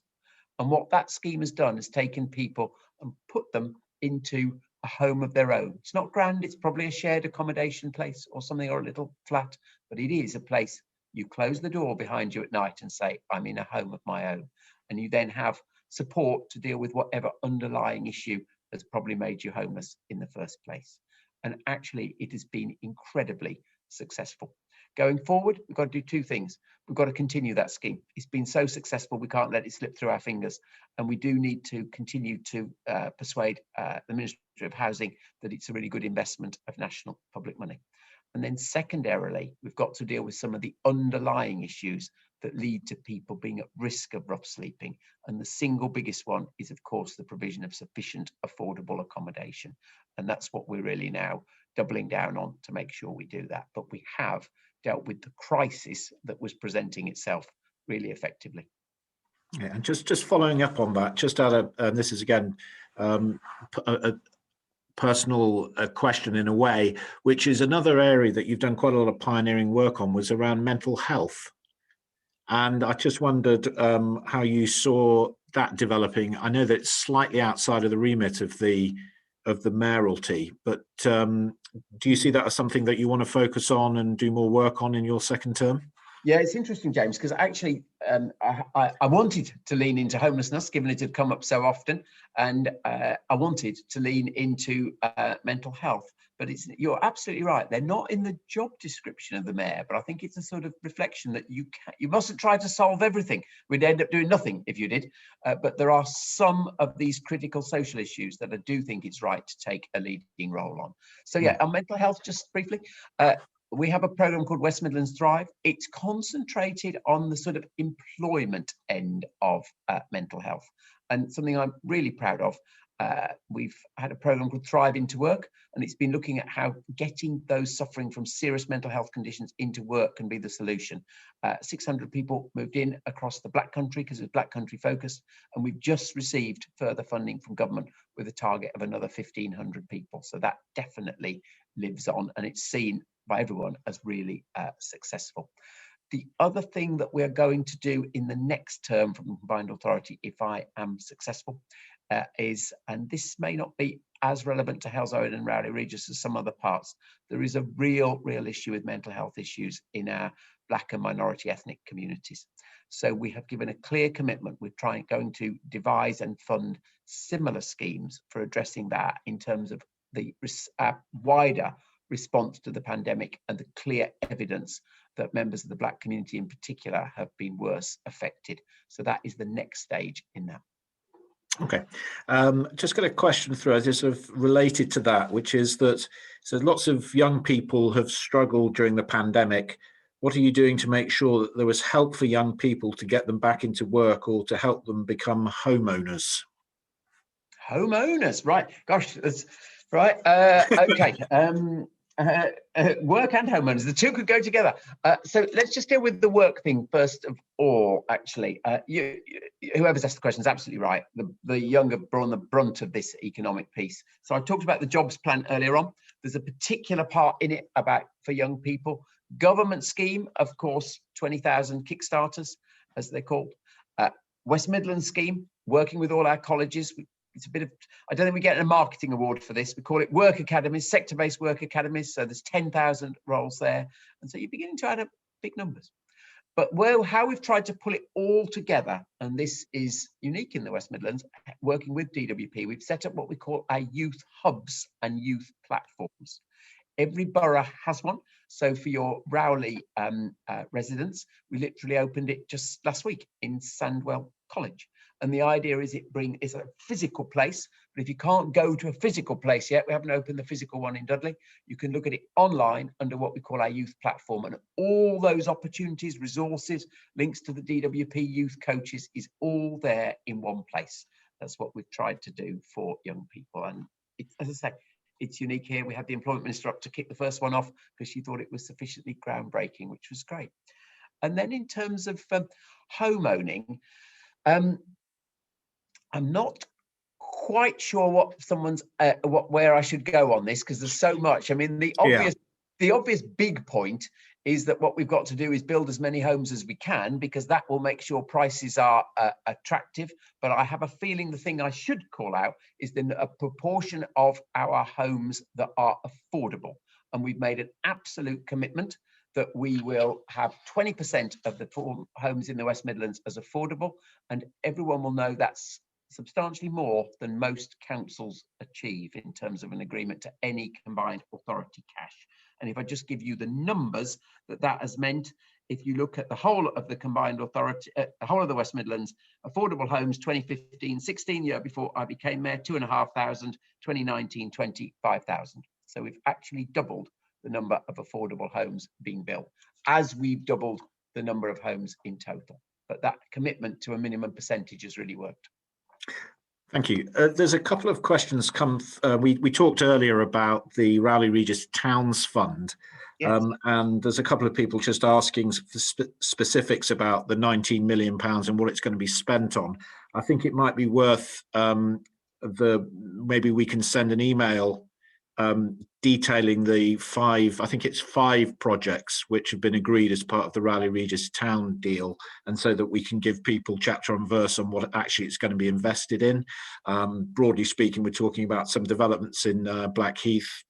And what that scheme has done is taken people and put them into a home of their own. It's not grand, it's probably a shared accommodation place or something, or a little flat, but it is a place you close the door behind you at night and say, I'm in a home of my own. And you then have support to deal with whatever underlying issue has probably made you homeless in the first place. And actually, it has been incredibly successful. Going forward, we've got to do 2 things. We've got to continue that scheme. It's been so successful, we can't let it slip through our fingers. And we do need to continue to persuade the Ministry of Housing that it's a really good investment of national public money. And then secondarily, we've got to deal with some of the underlying issues that lead to people being at risk of rough sleeping. And the single biggest one is, of course, the provision of sufficient affordable accommodation. And that's what we're really now doubling down on to make sure we do that. But we have dealt with the crisis that was presenting itself really effectively. Yeah, and just following up on that, just out of, and this is again a personal question in a way, which is another area that you've done quite a lot of pioneering work on, was around mental health. And I just wondered how you saw that developing. I know that it's slightly outside of the remit of the mayoralty, but do you see that as something that you want to focus on and do more work on in your second term? Yeah, it's interesting, James, because actually I wanted to lean into homelessness, given it had come up so often, and I wanted to lean into mental health. But you're absolutely right. They're not in the job description of the mayor, but I think it's a sort of reflection that you mustn't try to solve everything. We'd end up doing nothing if you did. But there are some of these critical social issues that I do think it's right to take a leading role on. So yeah, on mental health, just briefly, we have a program called West Midlands Thrive. It's concentrated on the sort of employment end of mental health, and something I'm really proud of. We've had a program called Thrive Into Work, and it's been looking at how getting those suffering from serious mental health conditions into work can be the solution. 600 people moved in across the Black Country because it's Black Country focused, and we've just received further funding from government with a target of another 1,500 people. So that definitely lives on, and it's seen by everyone as really successful. The other thing that we're going to do in the next term from the Combined Authority, if I am successful, is, and this may not be as relevant to Halesowen and Rowley Regis as some other parts, there is a real issue with mental health issues in our Black and minority ethnic communities. So we have given a clear commitment. We're going to devise and fund similar schemes for addressing that in terms of the wider response to the pandemic and the clear evidence that members of the Black community in particular have been worse affected. So that is the next stage in that. Okay, just got a question through, just sort of related to that, which is that so lots of young people have struggled during the pandemic. What are you doing to make sure that there was help for young people to get them back into work or to help them become homeowners? Homeowners, right? Gosh, that's right. Okay. Work and homeowners, the two could go together. So let's just deal with the work thing first of all, actually. Whoever's asked the question is absolutely right. The younger borne the brunt of this economic piece. So I talked about the jobs plan earlier on. There's a particular part in it about for young people. Government scheme, of course, 20,000 Kickstarters, as they're called. West Midlands scheme, working with all our colleges. It's a bit of, I don't think we get a marketing award for this. We call it work academies, sector-based work academies. So there's 10,000 roles there. And so you're beginning to add up big numbers. But how we've tried to pull it all together, and this is unique in the West Midlands, working with DWP, we've set up what we call our youth hubs and youth platforms. Every borough has one. So for your Rowley residents, we literally opened it just last week in Sandwell College. And the idea is it's a physical place But if you can't go to a physical place yet, we haven't opened the physical one in Dudley, you can look at it online under what we call our youth platform. And all those opportunities, resources, links to the DWP youth coaches is all there in one place. That's what we've tried to do for young people. And it's, as I say, it's unique here. We had the employment minister up to kick the first one off because she thought it was sufficiently groundbreaking, which was great. And then in terms of home owning, I'm not quite sure what someone's where I should go on this, because there's so much. I mean, the obvious big point is that what we've got to do is build as many homes as we can, because that will make sure prices are attractive. But I have a feeling the thing I should call out is a proportion of our homes that are affordable. And we've made an absolute commitment that we will have 20% of the homes in the West Midlands as affordable. And everyone will know that's substantially more than most councils achieve in terms of an agreement to any combined authority cash. And if I just give you the numbers that has meant, if you look at the whole of the combined authority, the whole of the West Midlands, affordable homes 2015-16, year before I became mayor, 2,500, 2019, 25,000. So we've actually doubled the number of affordable homes being built, as we've doubled the number of homes in total. But that commitment to a minimum percentage has really worked. Thank you. There's a couple of questions come. We talked earlier about the Rowley Regis Towns Fund, Yes. And there's a couple of people just asking for specifics about the £19 million and what it's going to be spent on. I think it might be worth maybe we can send an email detailing the five projects which have been agreed as part of the Rowley Regis Town deal, and so that we can give people chapter and verse on what actually it's going to be invested in. Broadly speaking, we're talking about some developments in Blackheath,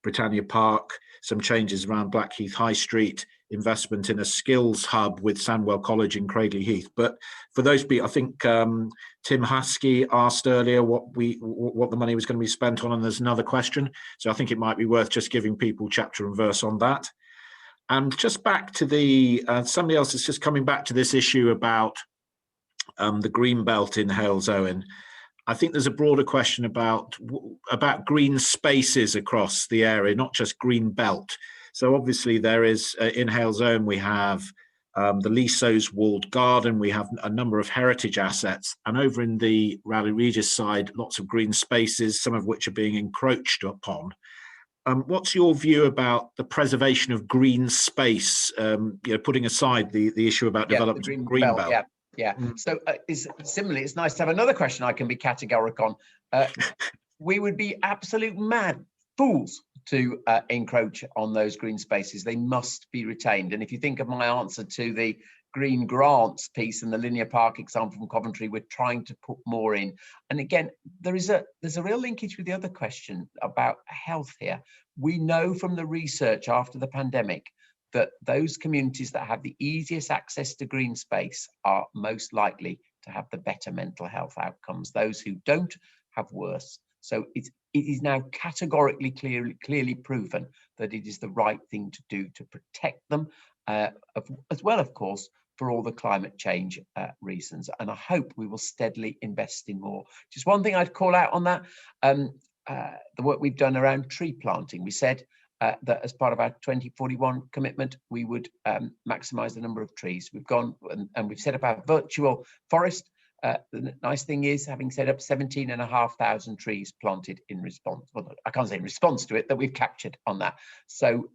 Britannia Park, some changes around Blackheath High Street, investment in a skills hub with Sandwell College in Cradley Heath. But for those people, I think Tim Haskey asked earlier what the money was going to be spent on, and there's another question. So I think it might be worth just giving people chapter and verse on that. And just back to the somebody else is just coming back to this issue about the Greenbelt in Halesowen. I think there's a broader question about green spaces across the area, not just Greenbelt. So obviously there is in Halesowen we have the Leaso's walled garden, we have a number of heritage assets, and over in the Rowley Regis side, lots of green spaces, some of which are being encroached upon. What's your view about the preservation of green space, putting aside the issue about development of Greenbelt? Yeah. So similarly, it's nice to have another question I can be categoric on. We would be absolute mad fools to encroach on those green spaces. They must be retained. And if you think of my answer to the green grants piece and the linear park example from Coventry, we're trying to put more in. And again, there's a real linkage with the other question about health here. We know from the research after the pandemic that those communities that have the easiest access to green space are most likely to have the better mental health outcomes. Those who don't have worse. So it is now categorically clearly proven that it is the right thing to do to protect them, as well, of course, for all the climate change reasons. And I hope we will steadily invest in more. Just one thing I'd call out on that, the work we've done around tree planting. We said that as part of our 2041 commitment, we would maximise the number of trees. We've gone and we've set up our virtual forest. The nice thing is, having set up 17,500 trees planted in response, well, I can't say in response to it, that we've captured on that. So,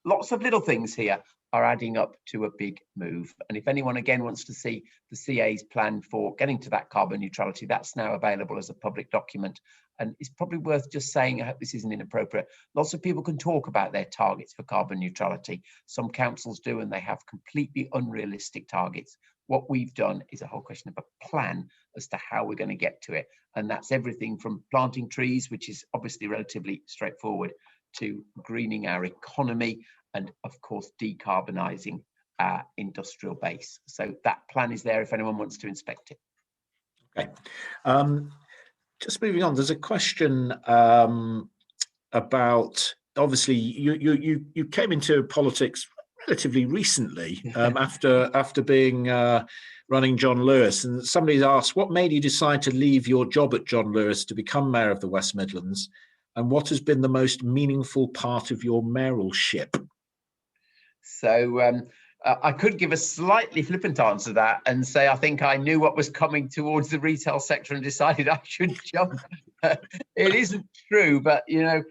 lots of little things here are adding up to a big move. And if anyone again wants to see the CA's plan for getting to that carbon neutrality, that's now available as a public document. And it's probably worth just saying, I hope this isn't inappropriate, lots of people can talk about their targets for carbon neutrality. Some councils do, and they have completely unrealistic targets. What we've done is a whole question of a plan as to how we're going to get to it. And that's everything from planting trees, which is obviously relatively straightforward, to greening our economy and, of course, decarbonising our industrial base. So that plan is there if anyone wants to inspect it. Okay. Just moving on, there's a question about, obviously, you came into politics relatively recently, after being running John Lewis, and somebody's asked, what made you decide to leave your job at John Lewis to become mayor of the West Midlands, and what has been the most meaningful part of your mayoralship? So I could give a slightly flippant answer to that and say I think I knew what was coming towards the retail sector and decided I should jump. It isn't true, but there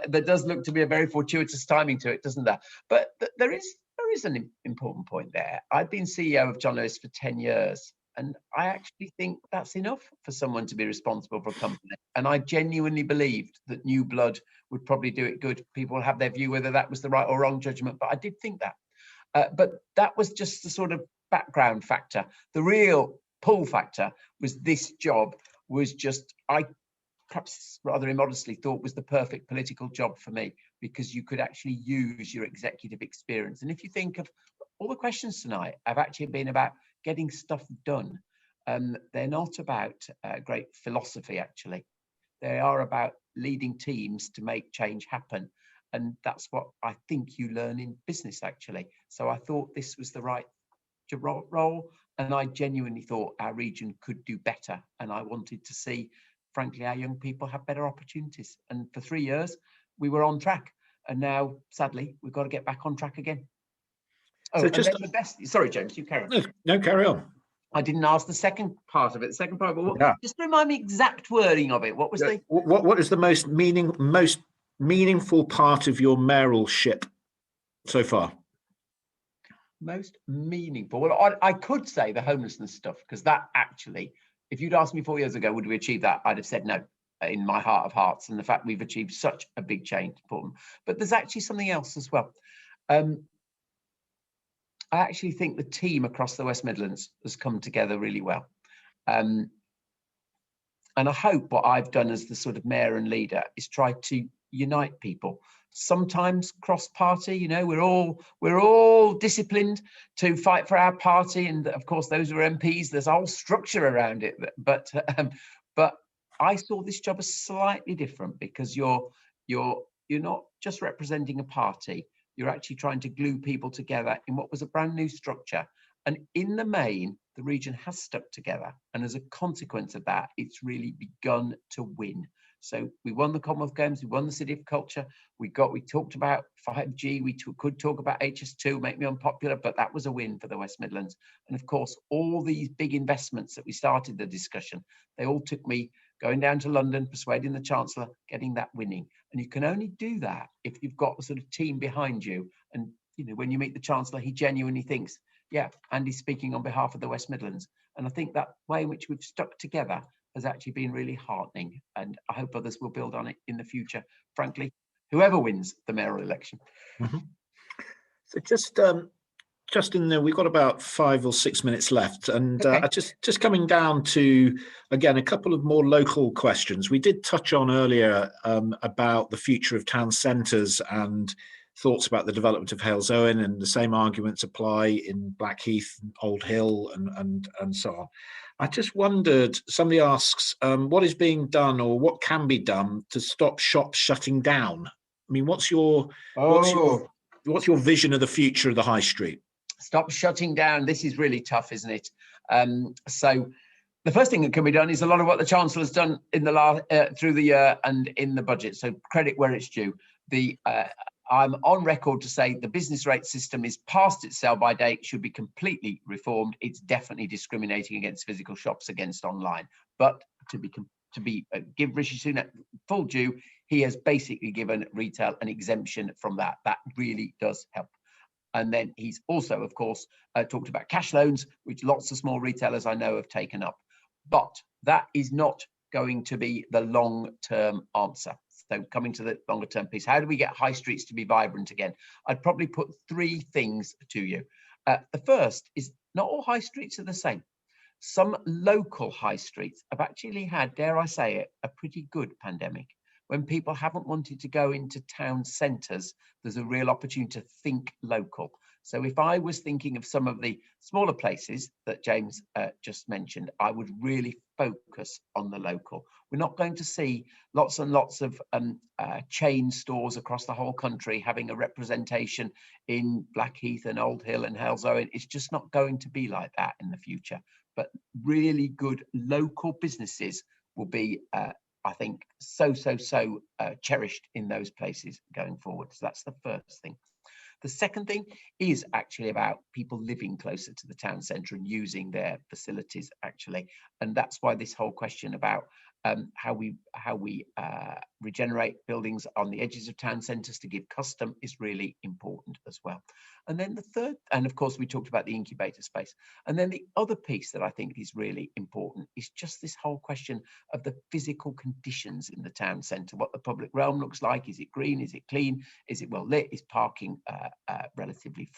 does look to be a very fortuitous timing to it, doesn't there? But there is an important point there. I've been CEO of John Lewis for 10 years, and I actually think that's enough for someone to be responsible for a company. And I genuinely believed that new blood would probably do it good. People have their view whether that was the right or wrong judgment, but I did think that. But that was just the sort of background factor. The real pull factor was this job was just, I perhaps rather immodestly thought was the perfect political job for me, because you could actually use your executive experience. And if you think of all the questions tonight, have actually been about getting stuff done. They're not about great philosophy, actually. They are about leading teams to make change happen. And that's what I think you learn in business, actually. So I thought this was the right role. And I genuinely thought our region could do better. And I wanted to see, frankly, our young people have better opportunities. And for 3 years, we were on track. And now, sadly, we've got to get back on track again. Oh, so just the best. Sorry, James, you carry on. No, carry on. I didn't ask the second part of it. The second part, just remind me exact wording of it. What was the? What is the most meaningful part of your mayoralship so far? Most meaningful. Well, I could say the homelessness stuff, because that actually, if you'd asked me 4 years ago, would we achieve that? I'd have said no, in my heart of hearts. And the fact we've achieved such a big change for them. But there's actually something else as well. I actually think the team across the West Midlands has come together really well. And I hope what I've done as the sort of mayor and leader is try to unite people. Sometimes cross-party, we're all disciplined to fight for our party, and of course those are MPs. There's a whole structure around it, but I saw this job as slightly different, because you're not just representing a party. You're actually trying to glue people together in what was a brand new structure. And in the main, the region has stuck together. And as a consequence of that, it's really begun to win. So we won the Commonwealth Games, we won the City of Culture, we talked about 5G, we could talk about HS2, make me unpopular, but that was a win for the West Midlands. And of course, all these big investments that we started the discussion, they all took me going down to London, persuading the Chancellor, getting that winning. And you can only do that if you've got the sort of team behind you. And when you meet the Chancellor, he genuinely thinks, yeah, Andy's speaking on behalf of the West Midlands. And I think that way in which we've stuck together has actually been really heartening. And I hope others will build on it in the future. Frankly, whoever wins the mayoral election. Mm-hmm. So just in there, we've got about 5 or 6 minutes left, and okay. Just coming down to, again, a couple of more local questions. We did touch on earlier about the future of town centres and thoughts about the development of Halesowen, and the same arguments apply in Blackheath, Old Hill, and so on. I just wondered, somebody asks, what is being done or what can be done to stop shops shutting down? I mean, what's your vision of the future of the high street? Stop shutting down. This is really tough, isn't it? So the first thing that can be done is a lot of what the Chancellor's done in the last through the year and in the budget. So credit where it's due. I'm on record to say the business rate system is past its sell-by date, should be completely reformed. It's definitely discriminating against physical shops, against online. But give Rishi Sunak full due, he has basically given retail an exemption from that. That really does help. And then he's also, of course, talked about cash loans, which lots of small retailers I know have taken up. But that is not going to be the long-term answer. So coming to the longer-term piece, how do we get high streets to be vibrant again? I'd probably put 3 things to you. The first is not all high streets are the same. Some local high streets have actually had, dare I say it, a pretty good pandemic. When people haven't wanted to go into town centres, there's a real opportunity to think local. So if I was thinking of some of the smaller places that James just mentioned, I would really focus on the local. We're not going to see lots and lots of chain stores across the whole country having a representation in Blackheath and Old Hill and Halesowen. It's just not going to be like that in the future. But really good local businesses will be, I think, so cherished in those places going forward. So that's the first thing. The second thing is actually about people living closer to the town centre and using their facilities, actually. And that's why this whole question about how we regenerate buildings on the edges of town centres to give custom is really important as well. And then the third, and of course we talked about the incubator space, and then the other piece that I think is really important is just this whole question of the physical conditions in the town centre, what the public realm looks like. Is it green? Is it clean? Is it well lit? Is parking relatively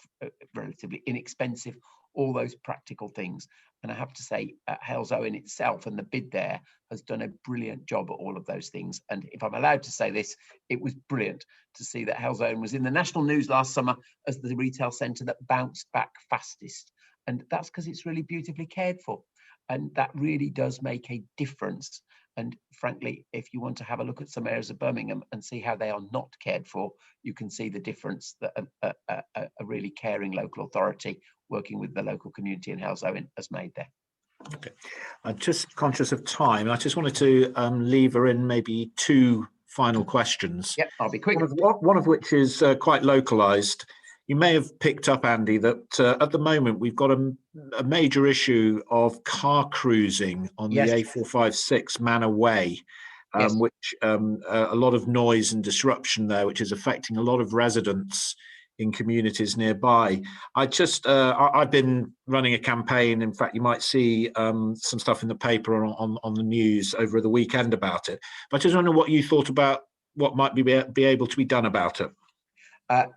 inexpensive? All those practical things. And I have to say, Halesowen itself and the bid there has done a brilliant job at all of those things. And if I'm allowed to say this, it was brilliant to see that Halesowen was in the national news last summer as the retail centre that bounced back fastest. And that's because it's really beautifully cared for. And that really does make a difference. And frankly, if you want to have a look at some areas of Birmingham and see how they are not cared for, you can see the difference that a really caring local authority working with the local community in Halesowen has made there. Okay, I'm just conscious of time. I just wanted to lever in maybe two final questions. Yep, I'll be quick. One of which is quite localised. You may have picked up, Andy, that at the moment we've got a major issue of car cruising on the A456 Manor Way, which a lot of noise and disruption there, which is affecting a lot of residents in communities nearby. I've been running a campaign. In fact, you might see some stuff in the paper on the news over the weekend about it. But I just wonder what you thought about what might be able to be done about it.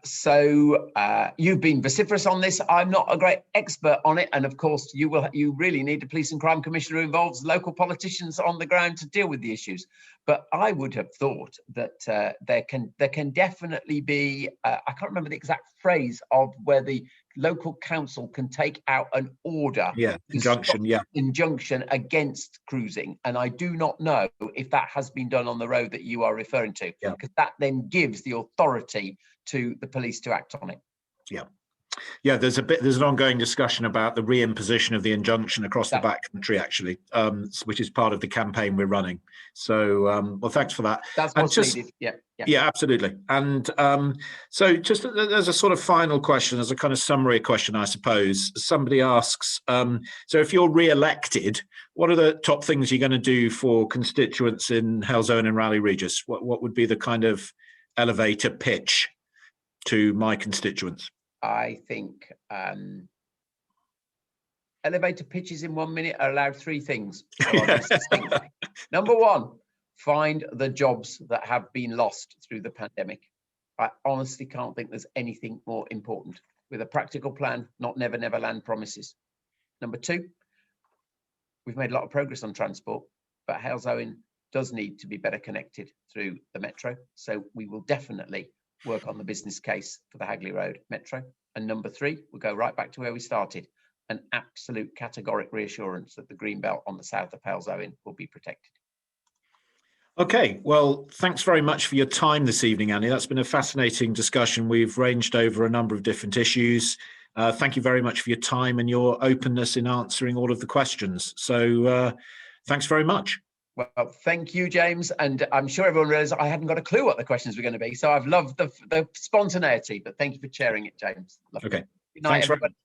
So you've been vociferous on this. I'm not a great expert on it, and of course you really need a police and crime commissioner who involves local politicians on the ground to deal with the issues. But I would have thought that there can definitely be I can't remember the exact phrase of where the local council can take out an order, injunction against cruising, and I do not know if that has been done on the road that you are referring to, because that then gives the authority to the police to act on it. Yeah, there's an ongoing discussion about the reimposition of the injunction across the backcountry, actually, which is part of the campaign we're running. So, well, thanks for that. That's what's needed. Yeah, absolutely. And so just as a sort of final question, as a kind of summary question, I suppose, somebody asks, so if you're re-elected, what are the top things you're going to do for constituents in Halesowen and Rowley Regis? What would be the kind of elevator pitch to my constituents? I think elevator pitches in 1 minute are allowed 3 things. So Number 1, find the jobs that have been lost through the pandemic. I honestly can't think there's anything more important. With a practical plan, not never, never land promises. Number 2, we've made a lot of progress on transport, but Halesowen does need to be better connected through the metro. So we will definitely work on the business case for the Hagley Road Metro. And number 3, we'll go right back to where we started, an absolute categoric reassurance that the Greenbelt on the south of Halesowen will be protected. Okay, well, thanks very much for your time this evening, Annie. That's been a fascinating discussion. We've ranged over a number of different issues. Thank you very much for your time and your openness in answering all of the questions. So thanks very much. Well, thank you, James. And I'm sure everyone realizes I hadn't got a clue what the questions were going to be. So I've loved the spontaneity, but thank you for sharing it, James. Okay. Good night, everybody.